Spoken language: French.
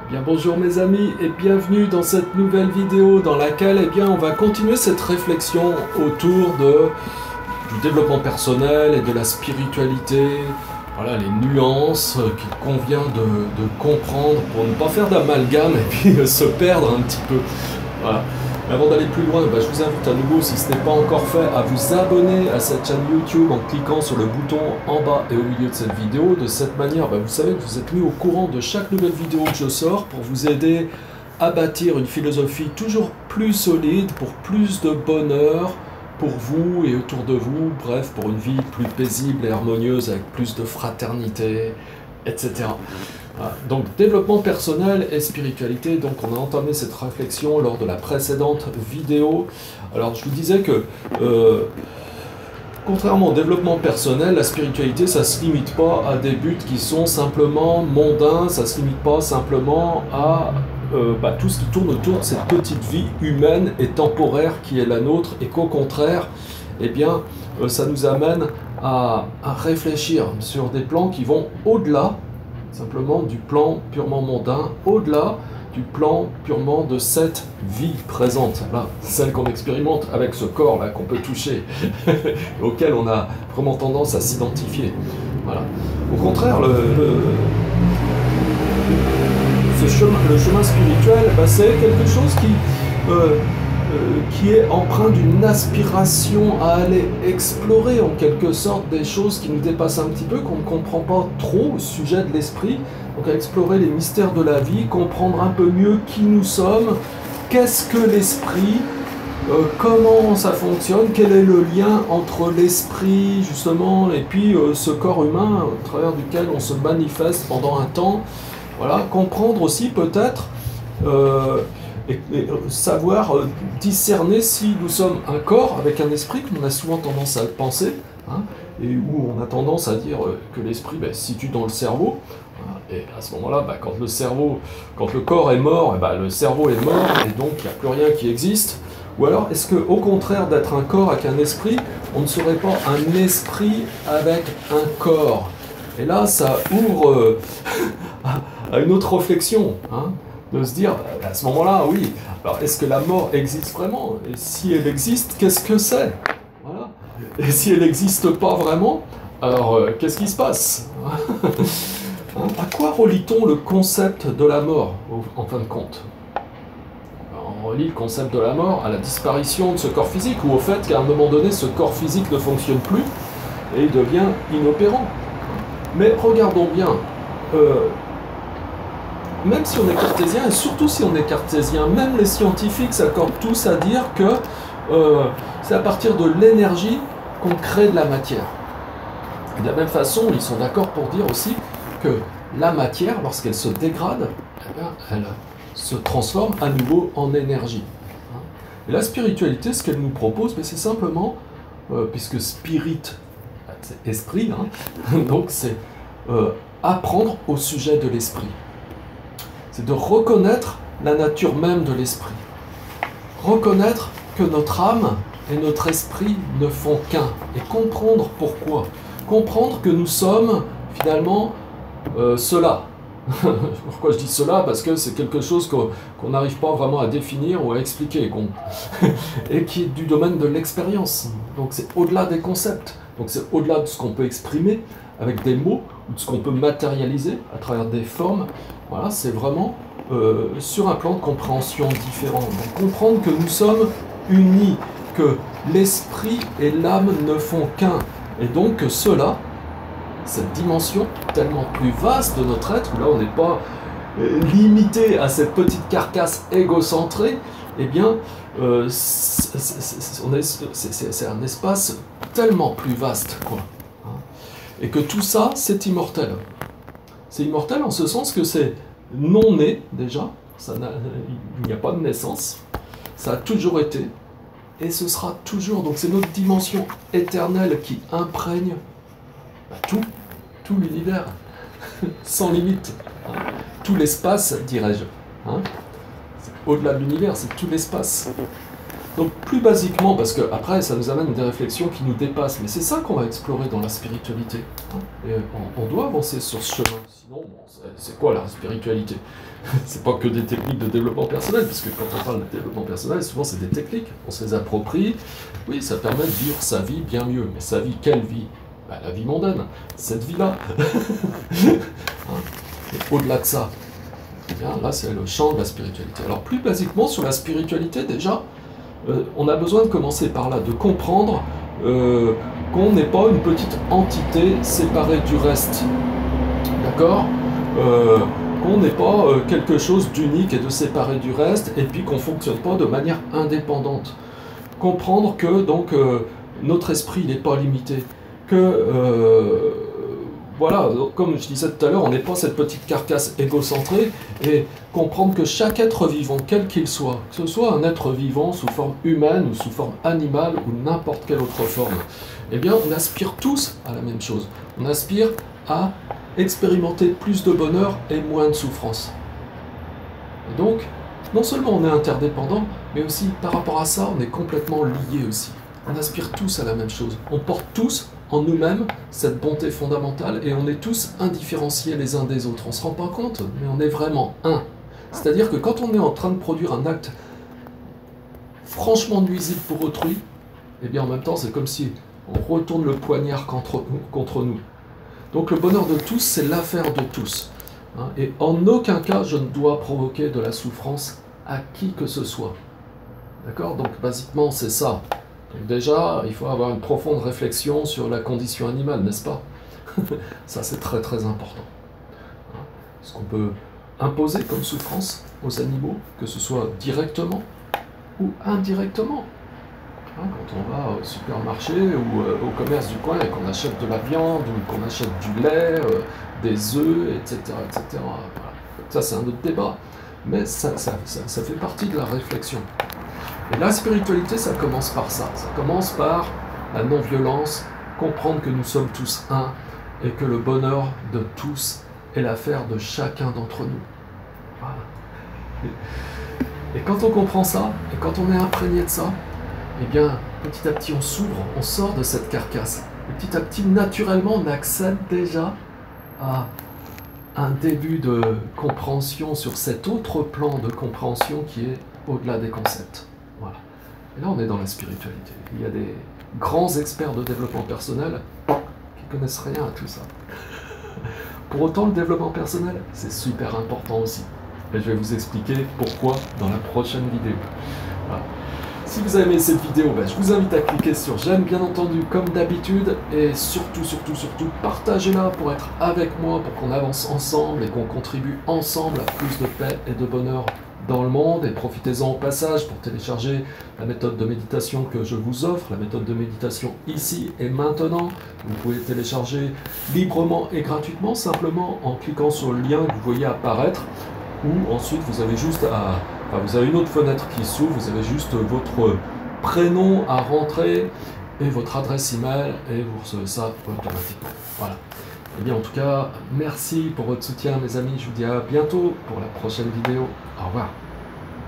Bien bonjour mes amis et bienvenue dans cette nouvelle vidéo dans laquelle on va continuer cette réflexion autour du développement personnel et de la spiritualité. Voilà les nuances qu'il convient de comprendre pour ne pas faire d'amalgame et puis se perdre un petit peu. Voilà. Mais avant d'aller plus loin, je vous invite à nouveau, si ce n'est pas encore fait, à vous abonner à cette chaîne YouTube en cliquant sur le bouton en bas et au milieu de cette vidéo. De cette manière, vous savez que vous êtes mis au courant de chaque nouvelle vidéo que je sors pour vous aider à bâtir une philosophie toujours plus solide, pour plus de bonheur pour vous et autour de vous, bref, pour une vie plus paisible et harmonieuse avec plus de fraternité, etc. Voilà. Donc développement personnel et spiritualité, donc on a entamé cette réflexion lors de la précédente vidéo. Alors je vous disais que contrairement au développement personnel, la spiritualité ça se limite pas à des buts qui sont simplement mondains, ça se limite pas simplement à tout ce qui tourne autour de cette petite vie humaine et temporaire qui est la nôtre, et qu'au contraire, ça nous amène à réfléchir sur des plans qui vont au-delà simplement du plan purement mondain, au-delà du plan purement de cette vie présente, là, celle qu'on expérimente avec ce corps-là qu'on peut toucher, auquel on a vraiment tendance à s'identifier. Voilà. Au contraire, le chemin spirituel, c'est quelque chose qui est empreint d'une aspiration à aller explorer en quelque sorte des choses qui nous dépassent un petit peu, qu'on ne comprend pas trop au sujet de l'esprit, donc à explorer les mystères de la vie, comprendre un peu mieux qui nous sommes, qu'est-ce que l'esprit, comment ça fonctionne, quel est le lien entre l'esprit justement et puis ce corps humain au travers duquel on se manifeste pendant un temps. Voilà, comprendre aussi peut-être et savoir discerner si nous sommes un corps avec un esprit, comme on a souvent tendance à le penser, hein, et où on a tendance à dire que l'esprit se situe dans le cerveau. Et à ce moment-là, quand le corps est mort, le cerveau est mort, et donc il n'y a plus rien qui existe. Ou alors, est-ce qu'au contraire d'être un corps avec un esprit, on ne serait pas un esprit avec un corps? Et là, ça ouvre à une autre réflexion, hein, de se dire, à ce moment-là, oui, alors est-ce que la mort existe vraiment? Et si elle existe, qu'est-ce que c'est? Voilà. Et si elle n'existe pas vraiment, alors qu'est-ce qui se passe? À quoi relie-t-on le concept de la mort, en fin de compte? On relie le concept de la mort à la disparition de ce corps physique, ou au fait qu'à un moment donné, ce corps physique ne fonctionne plus et il devient inopérant. Mais regardons bien, même si on est cartésien, et surtout si on est cartésien, même les scientifiques s'accordent tous à dire que c'est à partir de l'énergie qu'on crée de la matière. Et de la même façon, ils sont d'accord pour dire aussi que la matière, lorsqu'elle se dégrade, elle se transforme à nouveau en énergie. Et la spiritualité, ce qu'elle nous propose, c'est simplement, puisque spirit, c'est esprit, hein, donc c'est apprendre au sujet de l'esprit. C'est de reconnaître la nature même de l'esprit. Reconnaître que notre âme et notre esprit ne font qu'un. Et comprendre pourquoi. Comprendre que nous sommes finalement cela. Pourquoi je dis cela? Parce que c'est quelque chose qu'on n'arrive pas vraiment à définir ou à expliquer, et qui est du domaine de l'expérience. Donc c'est au-delà des concepts. Donc c'est au-delà de ce qu'on peut exprimer avec des mots, ou de ce qu'on peut matérialiser à travers des formes. Voilà, c'est vraiment sur un plan de compréhension différent. Donc comprendre que nous sommes unis, que l'esprit et l'âme ne font qu'un. Et donc que cela, cette dimension tellement plus vaste de notre être, où là on n'est pas limité à cette petite carcasse égocentrée, c'est un espace tellement plus vaste, quoi. Et que tout ça, c'est immortel. C'est immortel en ce sens que c'est non-né, déjà, il n'y a pas de naissance, ça a toujours été, et ce sera toujours. Donc c'est notre dimension éternelle qui imprègne tout l'univers, sans limite. Tout l'espace, dirais-je. Au-delà de l'univers, c'est tout l'espace. Donc plus basiquement, parce que après ça nous amène des réflexions qui nous dépassent, mais c'est ça qu'on va explorer dans la spiritualité. Hein. Et on doit avancer sur ce chemin. Sinon, bon, c'est quoi la spiritualité? C'est pas que des techniques de développement personnel, parce que quand on parle de développement personnel, souvent c'est des techniques, on se les approprie. Oui, ça permet de vivre sa vie bien mieux, mais sa vie, quelle vie? Ben, la vie mondaine, cette vie-là. Hein. Et au-delà de ça, eh bien, là c'est le champ de la spiritualité. Alors plus basiquement sur la spiritualité, déjà, on a besoin de commencer par là, de comprendre qu'on n'est pas une petite entité séparée du reste. D'accord? Qu'on n'est pas quelque chose d'unique et de séparé du reste, et puis qu'on ne fonctionne pas de manière indépendante. Comprendre que donc notre esprit n'est pas limité, que voilà, comme je disais tout à l'heure, on n'est pas cette petite carcasse égocentrée, et comprendre que chaque être vivant, quel qu'il soit, que ce soit un être vivant sous forme humaine ou sous forme animale ou n'importe quelle autre forme, eh bien on aspire tous à la même chose. On aspire à expérimenter plus de bonheur et moins de souffrance. Et donc, non seulement on est interdépendants, mais aussi par rapport à ça, on est complètement liés aussi. On aspire tous à la même chose. On porte tous en nous-mêmes cette bonté fondamentale et on est tous indifférenciés les uns des autres. On ne se rend pas compte, mais on est vraiment un. C'est-à-dire que quand on est en train de produire un acte franchement nuisible pour autrui, eh bien en même temps c'est comme si on retourne le poignard contre nous. Donc le bonheur de tous, c'est l'affaire de tous. Hein, et en aucun cas je ne dois provoquer de la souffrance à qui que ce soit. D'accord? Donc basiquement c'est ça. Donc déjà, il faut avoir une profonde réflexion sur la condition animale, n'est-ce pas? Ça c'est très très important. Hein, ce qu'on peut imposer comme souffrance aux animaux, que ce soit directement ou indirectement. Hein, quand on va au supermarché ou au commerce du coin et qu'on achète de la viande ou qu'on achète du lait, des œufs, etc. etc. Voilà. Ça c'est un autre débat, mais ça fait partie de la réflexion. Et la spiritualité, ça commence par ça. Ça commence par la non-violence, comprendre que nous sommes tous un et que le bonheur de tous est l'affaire de chacun d'entre nous. Voilà. Et quand on comprend ça, et quand on est imprégné de ça, eh bien, petit à petit, on s'ouvre, on sort de cette carcasse. Et petit à petit, naturellement, on accède déjà à un début de compréhension sur cet autre plan de compréhension qui est au-delà des concepts. Voilà. Et là, on est dans la spiritualité. Il y a des grands experts de développement personnel qui connaissent rien à tout ça. Pour autant, le développement personnel, c'est super important aussi. Et je vais vous expliquer pourquoi dans la prochaine vidéo. Voilà. Si vous avez aimé cette vidéo, je vous invite à cliquer sur j'aime, bien entendu, comme d'habitude, et surtout, partagez-la pour être avec moi, pour qu'on avance ensemble et qu'on contribue ensemble à plus de paix et de bonheur dans le monde. Et profitez-en au passage pour télécharger la méthode de méditation que je vous offre, la méthode de méditation ici et maintenant. Vous pouvez télécharger librement et gratuitement, simplement en cliquant sur le lien que vous voyez apparaître, ou ensuite vous avez juste à... Enfin, vous avez une autre fenêtre qui s'ouvre, vous avez juste votre prénom à rentrer et votre adresse email et vous recevez ça automatiquement. Voilà. Et bien en tout cas, merci pour votre soutien mes amis, je vous dis à bientôt pour la prochaine vidéo. Au revoir.